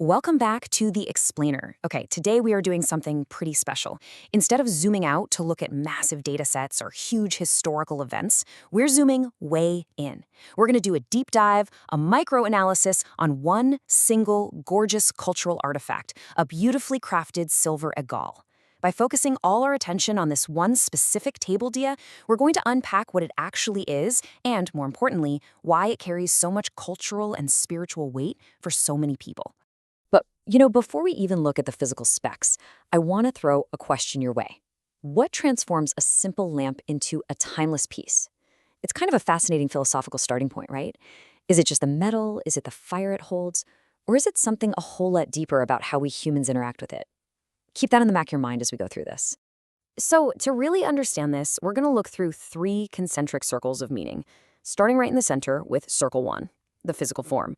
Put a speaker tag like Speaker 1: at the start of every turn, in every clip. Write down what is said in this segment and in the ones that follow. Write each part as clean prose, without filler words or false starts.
Speaker 1: Welcome back to The Explainer. Okay, today we are doing something pretty special. Instead of zooming out to look at massive data sets or huge historical events, we're zooming way in. We're going to do a deep dive, a micro-analysis on one single gorgeous cultural artifact, a beautifully crafted silver Agal. By focusing all our attention on this one specific table, Diya, we're going to unpack what it actually is and, more importantly, why it carries so much cultural and spiritual weight for so many people. But, before we even look at the physical specs, I want to throw a question your way. What transforms a simple lamp into a timeless piece? It's kind of a fascinating philosophical starting point, right? Is it just the metal? Is it the fire it holds? Or is it something a whole lot deeper about how we humans interact with it? Keep that in the back of your mind as we go through this. So, to really understand this, we're going to look through three concentric circles of meaning, starting right in the center with circle one, the physical form.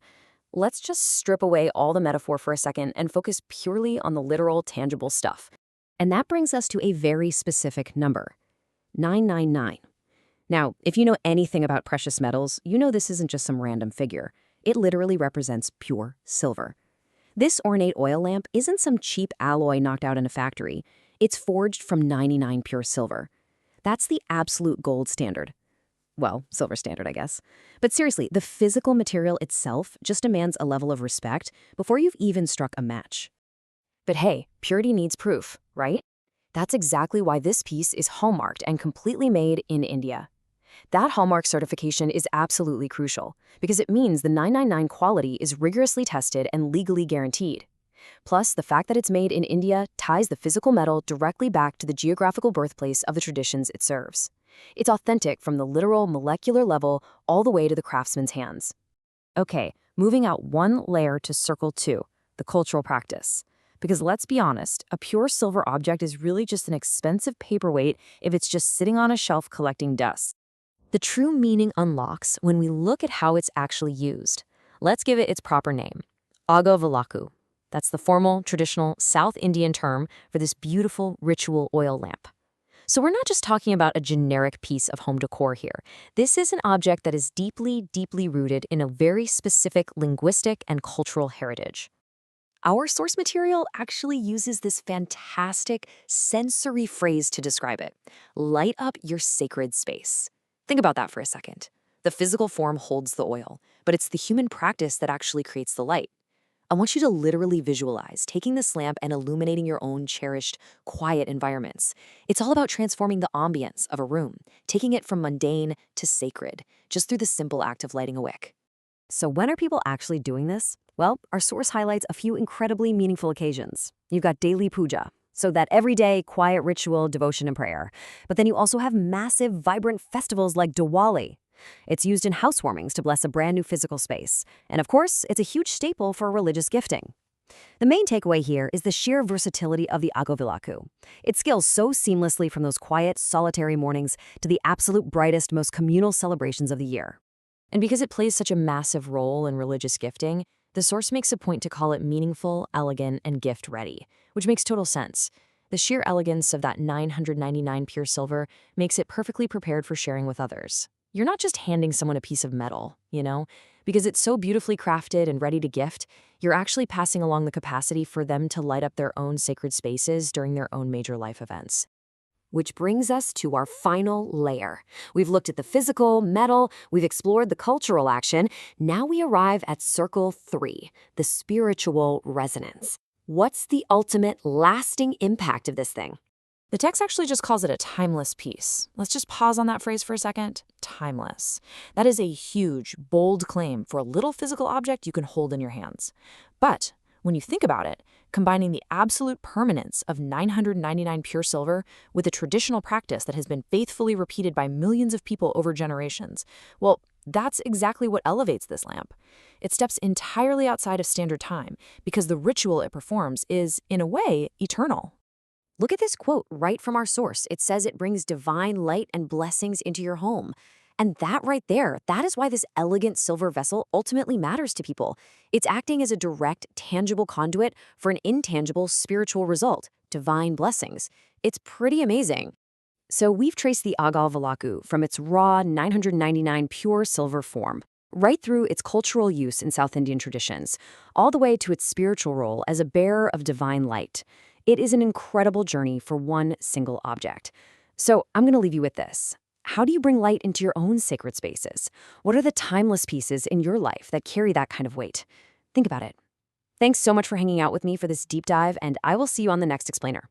Speaker 1: Let's just strip away all the metaphor for a second and focus purely on the literal, tangible stuff. And that brings us to a very specific number, 999. Now, if you know anything about precious metals, you know this isn't just some random figure. It literally represents pure silver. This ornate oil lamp isn't some cheap alloy knocked out in a factory. It's forged from 99 pure silver. That's the absolute gold standard. Well, silver standard, I guess. But seriously, the physical material itself just demands a level of respect before you've even struck a match. But hey, purity needs proof, right? That's exactly why this piece is hallmarked and completely made in India. That hallmark certification is absolutely crucial because it means the 999 quality is rigorously tested and legally guaranteed. Plus, the fact that it's made in India ties the physical metal directly back to the geographical birthplace of the traditions it serves. It's authentic from the literal molecular level all the way to the craftsman's hands. Okay, moving out one layer to circle two, the cultural practice. Because let's be honest, a pure silver object is really just an expensive paperweight if it's just sitting on a shelf collecting dust. The true meaning unlocks when we look at how it's actually used. Let's give it its proper name, Agal. That's the formal, traditional South Indian term for this beautiful ritual oil lamp. So we're not just talking about a generic piece of home decor here. This is an object that is deeply, deeply rooted in a very specific linguistic and cultural heritage. Our source material actually uses this fantastic sensory phrase to describe it. Light up your sacred space. Think about that for a second. The physical form holds the oil, but it's the human practice that actually creates the light. I want you to literally visualize taking this lamp and illuminating your own cherished, quiet environments. It's all about transforming the ambience of a room, taking it from mundane to sacred, just through the simple act of lighting a wick. So when are people actually doing this? Well, our source highlights a few incredibly meaningful occasions. You've got daily Pooja, so that everyday, quiet ritual, devotion, and prayer. But then you also have massive, vibrant festivals like Diwali. It's used in housewarmings to bless a brand new physical space. And of course, it's a huge staple for religious gifting. The main takeaway here is the sheer versatility of the Agal. It scales so seamlessly from those quiet, solitary mornings to the absolute brightest, most communal celebrations of the year. And because it plays such a massive role in religious gifting, the source makes a point to call it meaningful, elegant, and gift-ready, which makes total sense. The sheer elegance of that 999 pure silver makes it perfectly prepared for sharing with others. You're not just handing someone a piece of metal, because it's so beautifully crafted and ready to gift, you're actually passing along the capacity for them to light up their own sacred spaces during their own major life events. Which brings us to our final layer. We've looked at the physical, metal, we've explored the cultural action. Now we arrive at circle three, the spiritual resonance. What's the ultimate lasting impact of this thing? The text actually just calls it a timeless piece. Let's just pause on that phrase for a second. Timeless. That is a huge, bold claim for a little physical object you can hold in your hands. But when you think about it, combining the absolute permanence of 999 pure silver with a traditional practice that has been faithfully repeated by millions of people over generations, well, that's exactly what elevates this lamp. It steps entirely outside of standard time because the ritual it performs is, in a way, eternal. Look at this quote right from our source. It says it brings divine light and blessings into your home. And that right there, that is why this elegant silver vessel ultimately matters to people. It's acting as a direct, tangible conduit for an intangible spiritual result, divine blessings. It's pretty amazing. So we've traced the Agal from its raw 999 pure silver form. right through its cultural use in South Indian traditions, all the way to its spiritual role as a bearer of divine light. It is an incredible journey for one single object. So I'm going to leave you with this. How do you bring light into your own sacred spaces? What are the timeless pieces in your life that carry that kind of weight? Think about it. Thanks so much for hanging out with me for this deep dive, and I will see you on the next explainer.